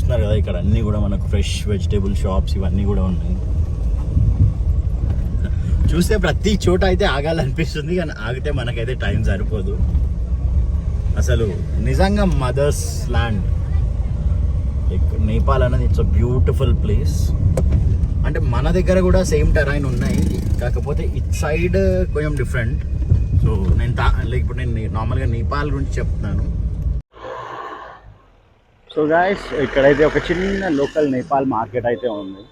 చూస్తున్నారు కదా ఇక్కడ అన్నీ కూడా మనకు ఫ్రెష్ వెజిటేబుల్ షాప్స్ ఇవన్నీ కూడా ఉన్నాయి. చూస్తే ప్రతి చోట అయితే ఆగాలనిపిస్తుంది, కానీ ఆగితే మనకైతే టైం సరిపోదు. అసలు నిజంగా మదర్స్ ల్యాండ్ లైక్ నేపాల్ అనేది ఇట్స్ అ బ్యూటిఫుల్ ప్లేస్. అంటే మన దగ్గర కూడా సేమ్ టెరైన్ ఉన్నాయి, కాకపోతే ఇట్ సైడ్ కొంచెం డిఫరెంట్. సో నేను లైక్ ఇప్పుడు నేను నార్మల్గా నేపాల్ గురించి చెప్తున్నాను. సో గాయస్ ఇక్కడైతే ఒక చిన్న లోకల్ నేపాల్ మార్కెట్ అయితే ఉంది.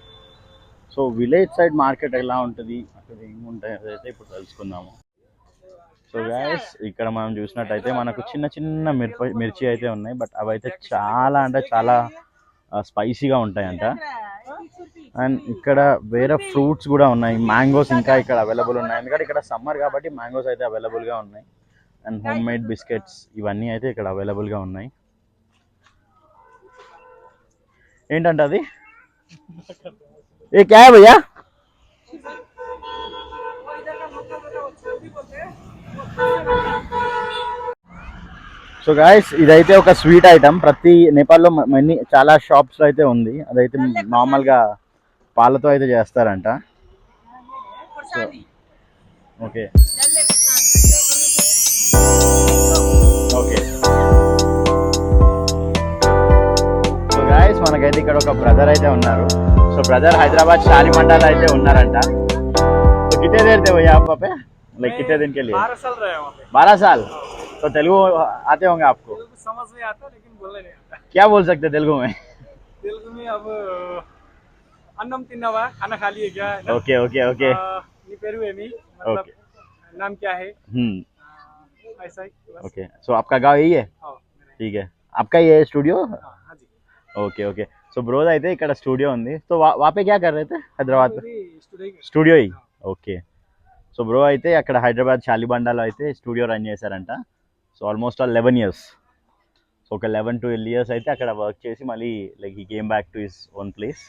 సో విలేజ్ సైడ్ మార్కెట్ ఎలా ఉంటుంది, అక్కడ ఏముంటాయి అదైతే ఇప్పుడు తెలుసుకుందాము. సో గాయస్ ఇక్కడ మనం చూసినట్టయితే మనకు చిన్న చిన్న మిర్చి అయితే ఉన్నాయి, బట్ అవి అయితే చాలా అంటే చాలా స్పైసీగా ఉంటాయంట. అండ్ ఇక్కడ వేరే ఫ్రూట్స్ కూడా ఉన్నాయి, మ్యాంగోస్ ఇంకా ఇక్కడ అవైలబుల్ ఉన్నాయి, ఎందుకంటే ఇక్కడ సమ్మర్ కాబట్టి మ్యాంగోస్ అయితే అవైలబుల్గా ఉన్నాయి. అండ్ హోమ్ మేడ్ బిస్కెట్స్ ఇవన్నీ అయితే ఇక్కడ అవైలబుల్గా ఉన్నాయి. ఏంటంటే అది ఏ క్యా హై భయ్యా? సో గాయస్ ఇదైతే ఒక స్వీట్ ఐటమ్, ప్రతి నేపాల్లో చాలా షాప్స్లో అయితే ఉంది. అదైతే నార్మల్గా పాలతో అయితే చేస్తారంట. So okay okay. So guys మనకైతే ఇక్కడ ఒక బ్రదర్ అయితే ఉన్నారు. సో బ్రదర్ హైదరాబాద్ शाली मंडल అయితే ఉన్నారంట. तो कितने देर थे भैया आप वहाँ पे, लाइक कितने दिन के लिए? 12 साल रहे वहाँ पे. 12 साल. तो तेलुगु आते होंगे आपको? तेलुगु समझ में आता लेकिन बोलने नहीं आता. क्या बोल सकते तेलुगु में? तेलुगु में अब अन्नम तिन्नावा खाना खा लिए क्या? Okay okay okay. नी पेरू है मी मतलब नाम क्या है? ऐसा ही. ओके. सो आपका गाँव यही है? ठीक है. आपका ये स्टूडियो? हाँ जी. Okay okay. సో బ్రోజ్ అయితే ఇక్కడ స్టూడియో ఉంది. సో వాపే క్యా కర్ రహే थे హైదరాబాద్? స్టూడియో ही. ఓకే. సో బ్రో అయితే అక్కడ హైదరాబాద్ షాలిబండాలో అయితే స్టూడియో రన్ చేశారంట. So almost 11 years. సో ఒక 11-12 years అయితే అక్కడ వర్క్ చేసి మళ్ళీ like he came back to his own place.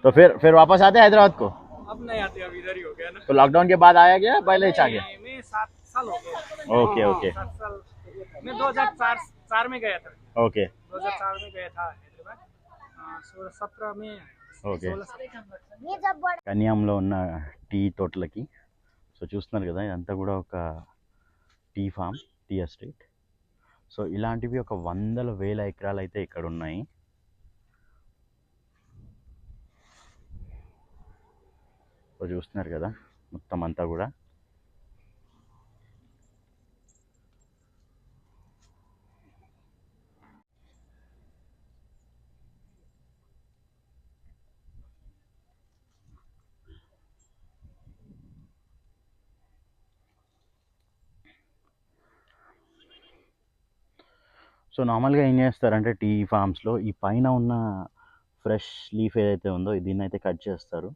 तो फिर वापस आते हैदराबाद को? अब नहीं आते, अब इधर ही हो गया ना. तो लॉकडाउन के बाद आया गया पहले ही आ गया? मैं 7 साल हो गए. Okay okay. 7 साल मैं 2004 में गया था. ओके. 2004 में गया था हैदराबाद. 16-17 में. ఓకే. కన్యాంలో ఉన్న టీ తోటలకి సో చూస్తున్నారు కదా, ఇదంతా కూడా ఒక tea farm, tea estate. So ఇలాంటివి ఒక 100,000 ఎకరాలు అయితే ఇక్కడ ఉన్నాయి. సో చూస్తున్నారు కదా మొత్తం అంతా కూడా. సో నార్మల్గా ఏం చేస్తారంటే టీ ఫామ్స్లో ఈ పైన ఉన్న ఫ్రెష్ లీఫ్ ఏదైతే ఉందో దీన్ని అయితే కట్ చేస్తారు.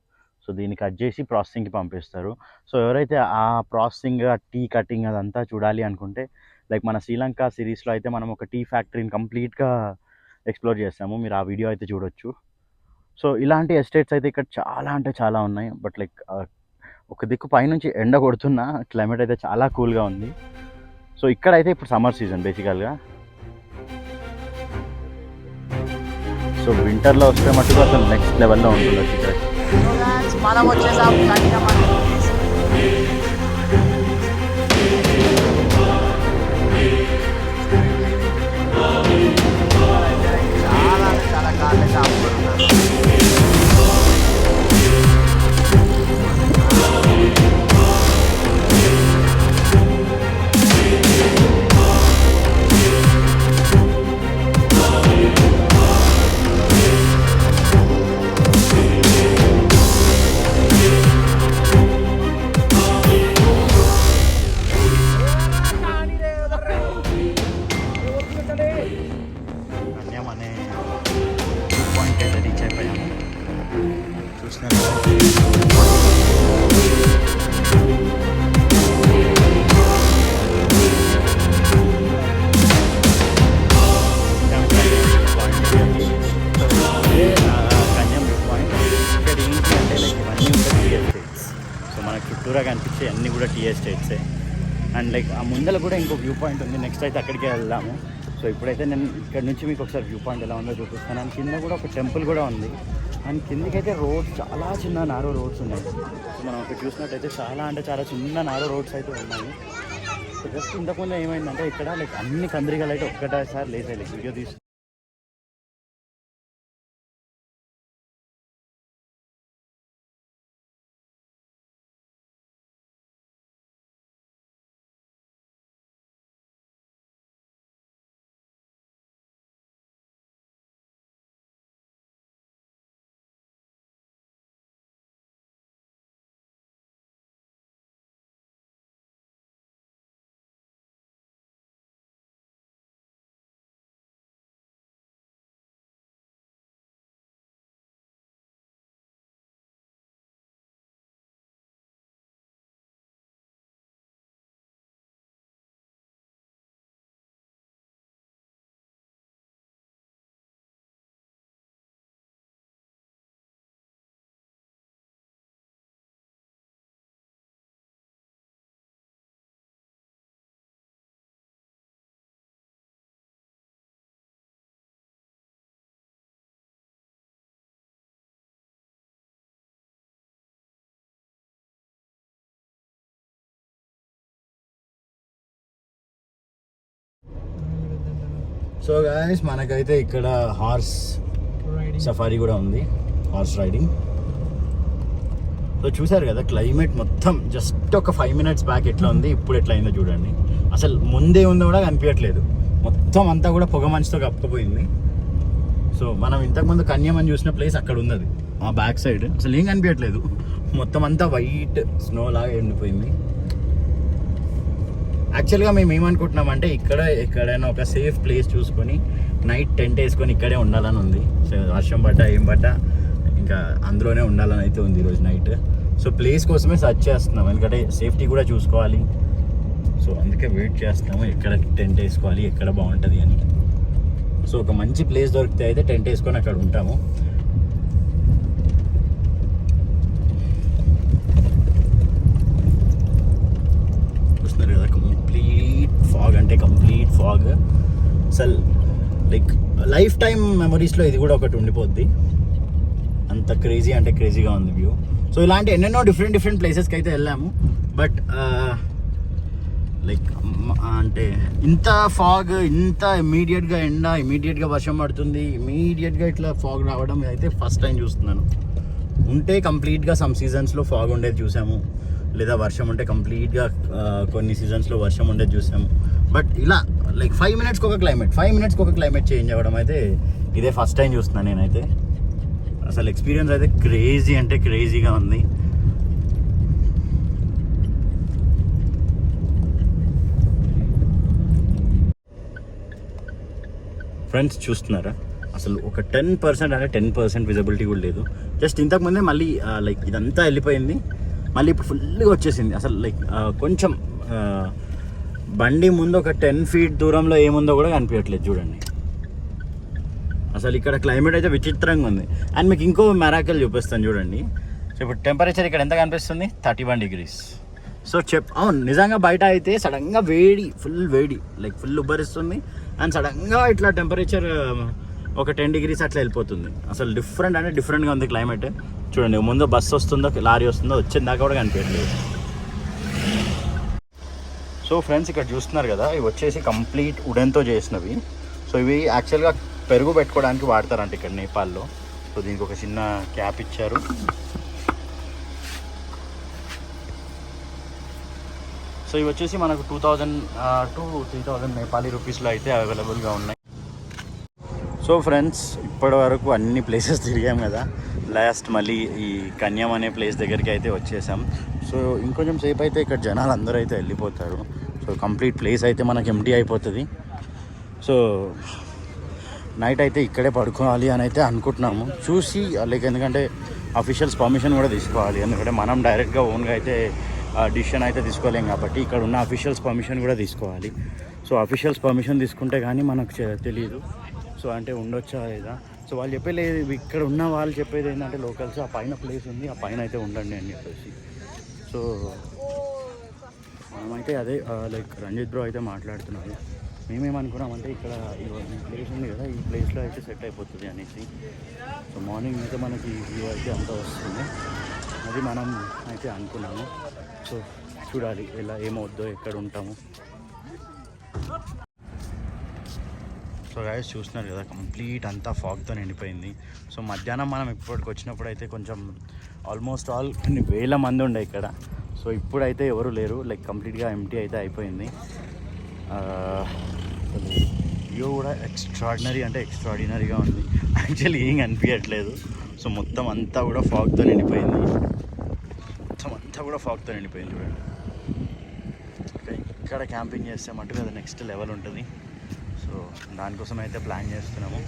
సో దీన్ని కట్ చేసి ప్రాసెసింగ్కి పంపిస్తారు. సో ఎవరైతే ఆ ప్రాసెసింగ్, టీ కటింగ్ అదంతా చూడాలి అనుకుంటే లైక్ మన శ్రీలంక సిరీస్లో అయితే మనం ఒక టీ ఫ్యాక్టరీని కంప్లీట్గా ఎక్స్ప్లోర్ చేస్తాము, మీరు ఆ వీడియో అయితే చూడొచ్చు. సో ఇలాంటి ఎస్టేట్స్ అయితే ఇక్కడ చాలా అంటే చాలా ఉన్నాయి. బట్ లైక్ ఒక దిక్కు పైనుంచి ఎండ కొడుతున్న క్లైమేట్ అయితే చాలా కూల్గా ఉంది. సో ఇక్కడైతే ఇప్పుడు సమ్మర్ సీజన్ బేసికల్గా. సో వింటర్లో వస్తే మటుకు అసలు నెక్స్ట్ లెవెల్లో ఉంటుంది ఇక్కడ. మనం వచ్చేసాం చాలా చాలా కార్లే ఆపుకుంటున్నారు. కన్యాం అనే పాయింట్ అయితే రీచ్ అయిపోయాము. చూసినారు కన్యాం వ్యూ పాయింట్. ఇక్కడ ఏంటి అంటే లైక్ ఇవన్నీ ఉంటాయి టీ ఎస్టేట్స్. సో మనకు చుట్టూరా కనిపించే అన్నీ కూడా టీ ఎస్టేట్సే. అండ్ లైక్ ఆ ముందర కూడా ఇంకో వ్యూ పాయింట్ ఉంది, నెక్స్ట్ అయితే అక్కడికే వెళ్దాము. సో ఇప్పుడైతే నేను ఇక్కడ నుంచి మీకు ఒకసారి వ్యూ పాయింట్ ఎలా ఉందో చూపిస్తాను. అండ్ కింద కూడా ఒక టెంపుల్ కూడా ఉంది. అండ్ కిందకైతే రోడ్స్ చాలా చిన్న నారో రోడ్స్ ఉన్నాయి. సో మనం ఇక్కడ చూసినట్టయితే చాలా అంటే చాలా చిన్న నారో రోడ్స్ అయితే ఉన్నాయి. సో జస్ట్ ఇంతకుముందు ఏమైందంటే ఇక్కడ లైక్ అన్ని కందిరీగలు అయితే ఒక్కటేసారి లేసాయి. లైక్ వీడియో తీసి సో గాయస్ మనకైతే ఇక్కడ హార్స్ సఫారీ కూడా ఉంది, హార్స్ రైడింగ్. సో చూసారు కదా క్లైమేట్ మొత్తం జస్ట్ ఒక 5 minutes బ్యాక్ ఎట్లా ఉంది, ఇప్పుడు ఎట్లా అయిందో చూడండి. అసలు ముందే ఉందో కూడా కనిపించట్లేదు, మొత్తం అంతా కూడా పొగ మంచుతో కప్పుకుపోయింది. సో మనం ఇంతకుముందు కన్యాం అని చూసిన ప్లేస్ అక్కడ ఉన్నది, ఆ బ్యాక్ సైడ్ అసలు ఏం కనిపించట్లేదు, మొత్తం అంతా వైట్ స్నో లాగా ఎండిపోయింది. యాక్చువల్గా మేము ఏమనుకుంటున్నామంటే ఇక్కడ ఎక్కడైనా ఒక సేఫ్ ప్లేస్ చూసుకొని నైట్ టెంట్ వేసుకొని ఇక్కడే ఉండాలని ఉంది. సో వర్షం పడ్డా ఏం పడ్డా ఇంకా అందులోనే ఉండాలని అయితే ఉంది ఈరోజు నైట్. సో ప్లేస్ కోసమే సర్చ్ చేస్తున్నాం, ఎందుకంటే సేఫ్టీ కూడా చూసుకోవాలి. సో అందుకే వెయిట్ చేస్తున్నాము ఎక్కడ టెంట్ వేసుకోవాలి, ఎక్కడ బాగుంటుంది అని. సో ఒక మంచి ప్లేస్ దొరికితే అయితే టెంట్ వేసుకొని అక్కడ ఉంటాము. చూస్తున్నారు కదా కంప్లీట్ ఫాగ్, అంటే కంప్లీట్ ఫాగ్. అసలు లైక్ లైఫ్ టైం మెమరీస్లో ఇది కూడా ఒకటి ఉండిపోద్ది, అంత క్రేజీ అంటే క్రేజీగా ఉంది వ్యూ. సో ఇలాంటి ఎన్నెన్నో డిఫరెంట్ ప్లేసెస్కి అయితే వెళ్ళాము. బట్ లైక్ అంటే ఇంత ఫాగ్, ఇంత ఇమీడియట్గా ఎండ, ఇమీడియట్గా వర్షం పడుతుంది, ఇమీడియట్గా ఇట్లా ఫాగ్ రావడం అయితే ఫస్ట్ టైం చూస్తున్నాను. ఉంటే కంప్లీట్గా సమ్ సీజన్స్లో ఫాగ్ ఉండేది చూసాము, లేదా వర్షం ఉంటే కంప్లీట్గా కొన్ని సీజన్స్లో వర్షం ఉండేది చూసాము. బట్ ఇలా లైక్ 5 minutesకి ఒక క్లైమేట్ చేంజ్ అవ్వడం అయితే ఇదే ఫస్ట్ టైం చూస్తున్నాను నేనైతే. అసలు ఎక్స్పీరియన్స్ అయితే క్రేజీ అంటే క్రేజీగా ఉంది. ఫ్రెండ్స్ చూస్తున్నారా, అసలు ఒక 10% అంటే 10% విజిబిలిటీ కూడా లేదు. జస్ట్ ఇంతకుముందే మళ్ళీ లైక్ ఇదంతా వెళ్ళిపోయింది, మళ్ళీ ఇప్పుడు ఫుల్గా వచ్చేసింది. అసలు లైక్ కొంచెం బండి ముందు ఒక 10 feet దూరంలో ఏముందో కూడా కనిపించట్లేదు చూడండి. అసలు ఇక్కడ క్లైమేట్ అయితే విచిత్రంగా ఉంది. అండ్ మీకు ఇంకో మెరాకల్ చూపిస్తాను చూడండి. సో ఇప్పుడు టెంపరేచర్ ఇక్కడ ఎంత కనిపిస్తుంది, 31 degrees. సో అవును, నిజంగా బయట అయితే సడన్గా వేడి, ఫుల్ వేడి, లైక్ ఫుల్ ఉబ్బరిస్తుంది. అండ్ సడన్గా ఇట్లా టెంపరేచర్ ఒక 10 degrees అట్లా వెళ్ళిపోతుంది. అసలు డిఫరెంట్ అంటే డిఫరెంట్గా ఉంది క్లైమేట్. చూడండి ముందు బస్సు వస్తుందో లారీ వస్తుందో వచ్చిన దాకా కూడా కనిపించట్లేదు. సో ఫ్రెండ్స్ ఇక్కడ చూస్తున్నారు కదా, ఇవి వచ్చేసి కంప్లీట్ వుడెన్తో చేసినవి. సో ఇవి యాక్చువల్గా పెరుగు పెట్టుకోవడానికి వాడతారంట ఇక్కడ నేపాల్లో. సో దీనికి ఒక చిన్న క్యాప్ ఇచ్చారు. సో ఇవి వచ్చేసి మనకు 2000 to 3000 నేపాలీ రూపీస్లో అయితే అవైలబుల్గా ఉన్నాయి. సో ఫ్రెండ్స్ ఇప్పటి వరకు అన్ని ప్లేసెస్ తిరిగాం కదా, లాస్ట్ మళ్ళీ ఈ కన్యాం అనే ప్లేస్ దగ్గరికి అయితే వచ్చేసాం. సో ఇంకొంచెం సేపు అయితే ఇక్కడ జనాలు అందరూ అయితే వెళ్ళిపోతారు. సో కంప్లీట్ ప్లేస్ అయితే మనకి ఎంటీ అయిపోతుంది. సో నైట్ అయితే ఇక్కడే పడుకోవాలి అని అయితే అనుకుంటున్నాము. చూసి లైక్ ఎందుకంటే అఫీషియల్స్ పర్మిషన్ కూడా తీసుకోవాలి, ఎందుకంటే మనం డైరెక్ట్గా ఓన్గా అయితే డిసిషన్ అయితే తీసుకోలేం కాబట్టి ఇక్కడ ఉన్న అఫీషియల్స్ పర్మిషన్ కూడా తీసుకోవాలి. సో అఫీషియల్స్ పర్మిషన్ తీసుకుంటే కానీ మనకు తెలియదు, సో అంటే ఉండొచ్చా లేదా. సో వాళ్ళు చెప్పలేదు, ఇక్కడ ఉన్న వాళ్ళు చెప్పేది ఏంటంటే లోకల్స్ ఆ పైన ప్లేస్ ఉంది, ఆ పైన అయితే ఉండండి అని చెప్పేసి. సో మనమైతే అదే లైక్ రంజిత్ బ్రో అయితే మాట్లాడుతున్నారు. మేమేమనుకున్నామంటే ఇక్కడ ఈ ప్లేస్ ఉంది కదా, ఈ ప్లేస్లో అయితే సెట్ అయిపోతుంది అనేసి. సో మార్నింగ్ అయితే మనకి వ్యూ అయితే అంతా వస్తుంది, అది మనం అయితే అనుకున్నాము. సో చూడాలి ఎలా ఏమవుద్దో, ఎక్కడ ఉంటాము. సో గైస్ చూస్తున్నారు కదా, కంప్లీట్ అంతా ఫాగ్తో నిండిపోయింది. సో మధ్యాహ్నం మనం ఇప్పటికి వచ్చినప్పుడు అయితే కొంచెం ఆల్మోస్ట్ ఆల్ కొన్ని వేల మంది ఉండే ఇక్కడ. సో ఇప్పుడైతే ఎవరు లేరు, లైక్ కంప్లీట్గా ఎంటీ అయితే అయిపోయింది. వ్యూ కూడా ఎక్స్ట్రాడినరీగా ఉంది. యాక్చువల్లీ ఏం అనిపించట్లేదు. సో మొత్తం అంతా కూడా ఫాగ్తో నిండిపోయింది, చూడండి. ఇక్కడ క్యాంపింగ్ చేస్తే మటుకు అది నెక్స్ట్ లెవెల్ ఉంటుంది. సో దానికోసం అయితే ప్లాన్ చేస్తున్నాము,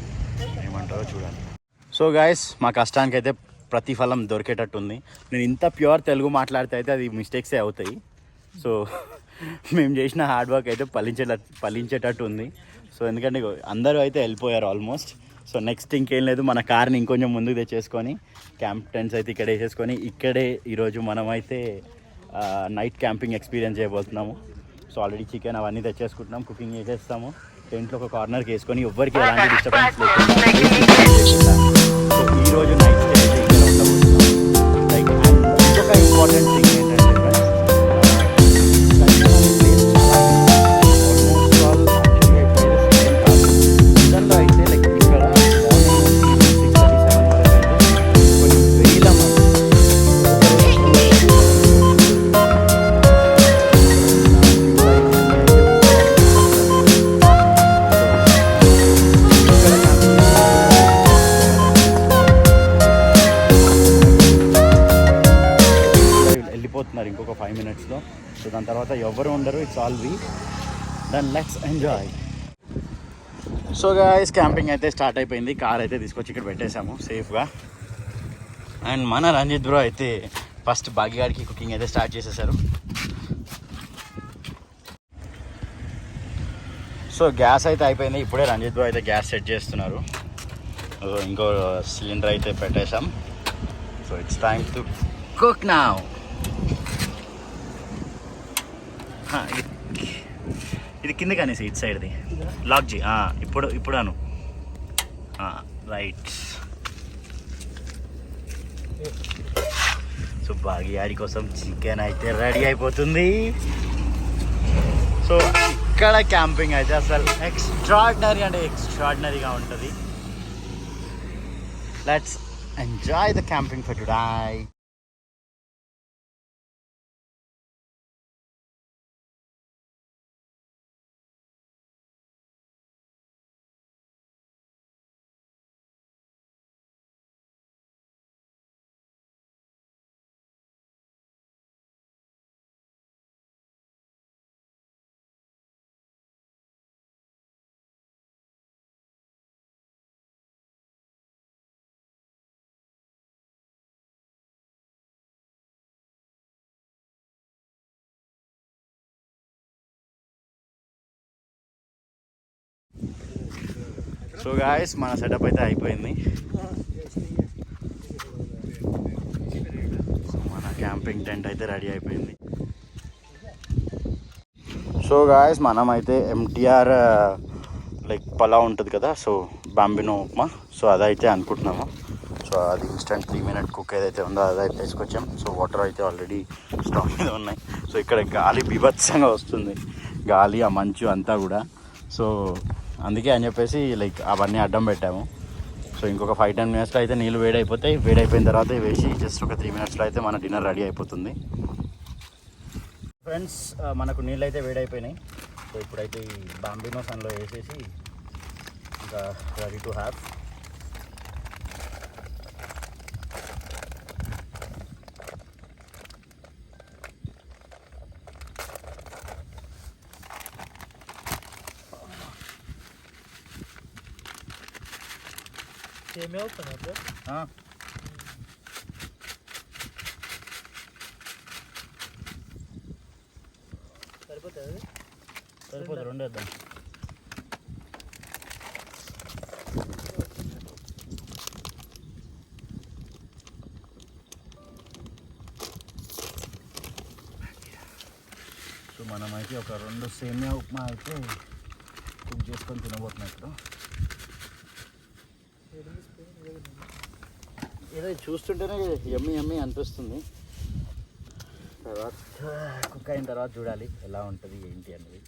ఏమంటారో చూడాలి. సో గాయస్, మా కష్టానికి అయితే ప్రతిఫలం దొరికేటట్టుంది. నేను ఇంత ప్యూర్ తెలుగు మాట్లాడితే అయితే అది మిస్టేక్సే అవుతాయి. సో మేము చేసిన హార్డ్ వర్క్ అయితే ఫలించేటట్టు ఉంది. సో ఎందుకంటే అందరూ అయితే వెళ్ళిపోయారు ఆల్మోస్ట్. సో నెక్స్ట్ ఇంకేం లేదు, మన కార్ని ఇంకొంచెం ముందుకు తెచ్చేసుకొని క్యాంప్ టెంట్స్ అయితే ఇక్కడ వేసేసుకొని ఇక్కడే ఈరోజు మనమైతే నైట్ క్యాంపింగ్ ఎక్స్పీరియన్స్ చేయబోతున్నాము. సో ఆల్రెడీ చికెన్ అవన్నీ తెచ్చేసుకుంటున్నాం, కుకింగ్ చేసేస్తాము. టెంట్లో ఒక కార్నర్కి వేసుకొని ఎవ్వరికి ఎలాంటి డిస్టర్బెన్స్ లేకుండా సో ఈరోజు నైట్ స్టే అయితే ఇక్కడ ఉండబోతున్నాం. లైక్ ఇంకొక ఇంపార్టెంట్ థింగ్ ఏంటంటే అయితే లైక్ ఇక్కడ వెళ్ళిపోతున్నారు ఇంకొక 5 minutesలో. సో దాని తర్వాత ఎవరు ఉండరు, it's all we then let's enjoy. So guys, camping అయితే స్టార్ట్ అయిపోయింది. కార్ అయితే తీసుకొచ్చి ఇక్కడ పెట్టేశాము సేఫ్గా. అండ్ మన రంజిత్ బ్రో అయితే ఫస్ట్ భాగ్యగాడికి కుకింగ్ అయితే స్టార్ట్ చేసేసారు. సో గ్యాస్ అయితే అయిపోయింది, ఇప్పుడే రంజిత్ బ్రో అయితే గ్యాస్ సెట్ చేస్తున్నారు. సో ఇంకో సిలిండర్ అయితే పెట్టేశాం. So it's time to cook now. ఇది కింద కనేసి ఇటు సైడ్ది లాక్ చేయి. ఇప్పుడు అను రైట్. సో భాగ్యాడి కోసం చికెన్ అయితే రెడీ అయిపోతుంది. సో ఇక్కడ క్యాంపింగ్ అయితే అసలు ఎక్స్ట్రాడినరీగా ఉంటుంది. Let's enjoy the camping for today. So guys, మన సెటప్ అయితే అయిపోయింది. సో మన క్యాంపింగ్ టెంట్ అయితే రెడీ అయిపోయింది. సో గాయస్, మనమైతే ఎంటీఆర్ లైక్ పలావ్ ఉంటుంది కదా, సో బాంబినో ఉప్మా, సో అదైతే అనుకుంటున్నాము. సో అది ఇన్స్టెంట్ 3 minute కుక్ ఏదైతే ఉందో అదైతే తీసుకొచ్చాం. సో వాటర్ అయితే ఆల్రెడీ స్టవ్ మీద ఉన్నాయి. సో ఇక్కడ గాలి బీభత్సంగా వస్తుంది, గాలి ఆ మంచు అంతా కూడా. సో అందుకే అని చెప్పేసి లైక్ అవన్నీ అడ్డం పెట్టాము. సో ఇంకొక 5-10 minutesలో అయితే నీళ్ళు వేడైపోతాయి. వేడైపోయిన తర్వాత వేసి జస్ట్ ఒక 3 minutesలో అయితే మన డిన్నర్ రెడీ అయిపోతుంది. ఫ్రెండ్స్, మనకు నీళ్ళు అయితే వేడైపోయినాయి. సో ఇప్పుడైతే ఈ బాంబినో సన్లో వేసేసి ఇంకా రెడీ టు హ్యావ్. సేమే అవుతుంది సరిపోతుంది, రెండు వేద్దాం. సో మనమైతే ఒక 2 సేమియా ఉప్మా అయితే కుక్ చేసుకొని తినబోతున్నాం ఇప్పుడు. ఏదో చూస్తుంటేనే యమ్మీ యమ్మీ అనిపిస్తుంది. తర్వాత కుక్ అయిన తర్వాత చూడాలి ఎలా ఉంటుంది ఏంటి అన్నది.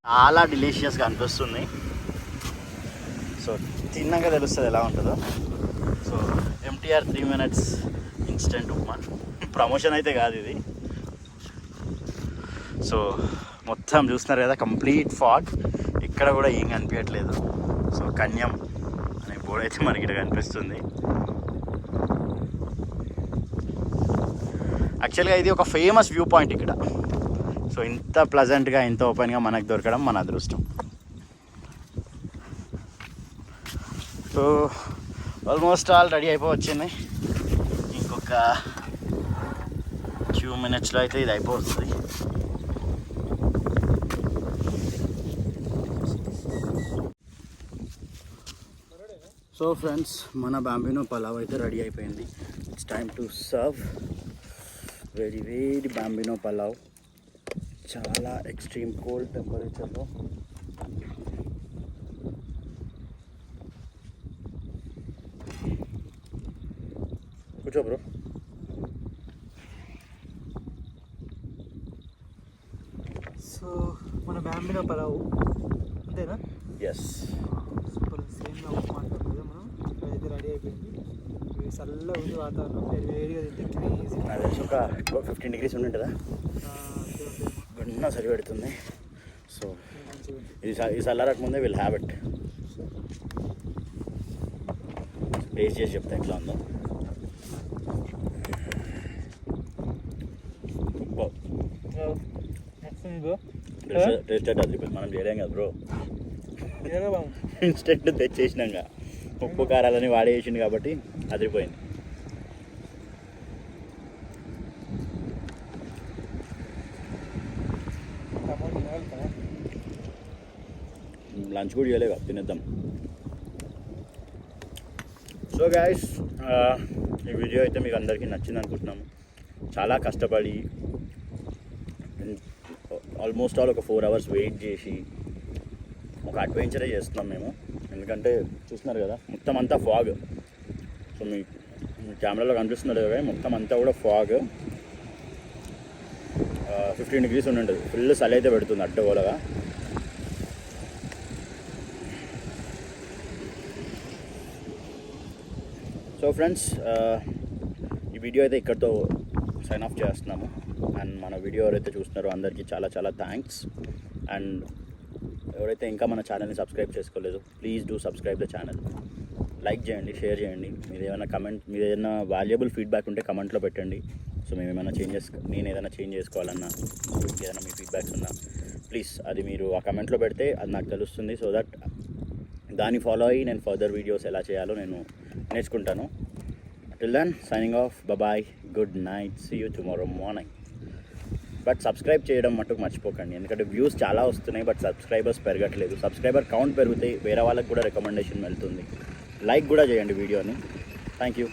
చాలా డిలీషియస్గా అనిపిస్తుంది. సో తిన్నాక తెలుస్తుంది ఎలా ఉంటుందో. So MTR 3 minutes instant upma. Promotion అయితే కాదు ఇది. సో మొత్తం చూస్తున్నారు కదా, కంప్లీట్ ఫాగ్, ఇక్కడ కూడా ఏం కనిపించట్లేదు. సో కన్యం అనే బోర్డు అయితే మనకి ఇక్కడ కనిపిస్తుంది. యాక్చువల్గా ఇది ఒక ఫేమస్ వ్యూ పాయింట్ ఇక్కడ. సో ఇంత ప్లజెంట్గా ఇంత ఓపెన్గా మనకు దొరకడం మన అదృష్టం. సో ఆల్మోస్ట్ ఆల్ రెడీ అయిపోవచ్చింది. ఇంకొక 2 minutesలో అయితే ఇది అయిపోతుంది. సో ఫ్రెండ్స్, మన బాంబినో పలావ్ అయితే రెడీ అయిపోయింది. It's time to serve. Very very Bambino pulao, చాలా ఎక్స్ట్రీమ్ కోల్డ్ టెంపరేచర్లో. కూర్చో బ్రో. సో మన బాంబినో పలావ్ అంతేనా? ఎస్. సూపర్. సేమ్గా ఉప్మా అంటారు కదా మనం, అయితే రెడీ అయిపోయింది. చల్లగా ఉంది వాతావరణం, వేడిగా తింటే క్రేజీ. అది వచ్చి ఒక 15 degrees ఉంటుందా, గన్న సరి పెడుతుంది. సో ఇది చల్లరాక ముందే విల్ హ్యావ్ ఇట్. టేస్ట్ చేసి చెప్తా ఎట్లా ఉందో. టేస్ట్ అంటే అది మనం చేయలేం కదా బ్రో, ఇన్స్టెంట్ తెచ్చేసినాక ఉప్పు కారాలని వాడేసింది కాబట్టి అదిరిపోయింది. లంచ్ కూడా చేయలేక తినేద్దాం. సో గైస్, ఈ వీడియో అయితే మీకు అందరికీ నచ్చింది అనుకుంటున్నాము. చాలా కష్టపడి ఆల్మోస్ట్ ఆల్ ఒక 4 hours వెయిట్ చేసి ఒక అడ్వెంచరే చేస్తున్నాం మేము. ఎందుకంటే చూస్తున్నారు కదా, మొత్తం అంతా ఫాగ్. సో మీ కెమెరాలో కనిపిస్తున్నారు కదా, మొత్తం అంతా కూడా ఫాగ్. 15 degrees ఉంటుంది. ఫుల్ చలి అయితే పెడుతుంది అడ్డగోలగా. సో ఫ్రెండ్స్, ఈ వీడియో అయితే ఇక్కడితో సైన్ ఆఫ్ చేస్తున్నాము. అండ్ మన వీడియో ఎవరైతే చూస్తున్నారో అందరికీ చాలా చాలా థ్యాంక్స్. అండ్ ఎవరైతే ఇంకా మన ఛానల్ని సబ్స్క్రైబ్ చేసుకోలేదు, please do subscribe the channel. Like చేయండి, షేర్ చేయండి. మీరు ఏదైనా వాల్యుబుల్ ఫీడ్బ్యాక్ ఉంటే కమెంట్లో పెట్టండి. సో మేము ఏమైనా నేను ఏదైనా చేంజ్ చేసుకోవాలన్నా, ఏదైనా మీ ఫీడ్బ్యాక్స్ ఉన్నా ప్లీజ్ అది మీరు ఆ కమెంట్లో పెడితే అది నాకు తెలుస్తుంది. సో దట్ దాన్ని ఫాలో అయ్యి నేను ఫర్దర్ వీడియోస్ ఎలా చేయాలో నేను నేర్చుకుంటాను. Till then signing off, bye, good night, see you tomorrow morning. But subscribe చేయడం మట్టుకు మర్చిపోకండి, ఎందుకంటే వ్యూస్ చాలా వస్తున్నాయి బట్ సబ్స్క్రైబర్స్ పెరగట్లేదు. సబ్స్క్రైబర్ కౌంట్ పెరిగితే వేరే వాళ్ళకి కూడా రికమెండేషన్ వెళ్తుంది. లైక్ కూడా చేయండి వీడియోని. Thank you.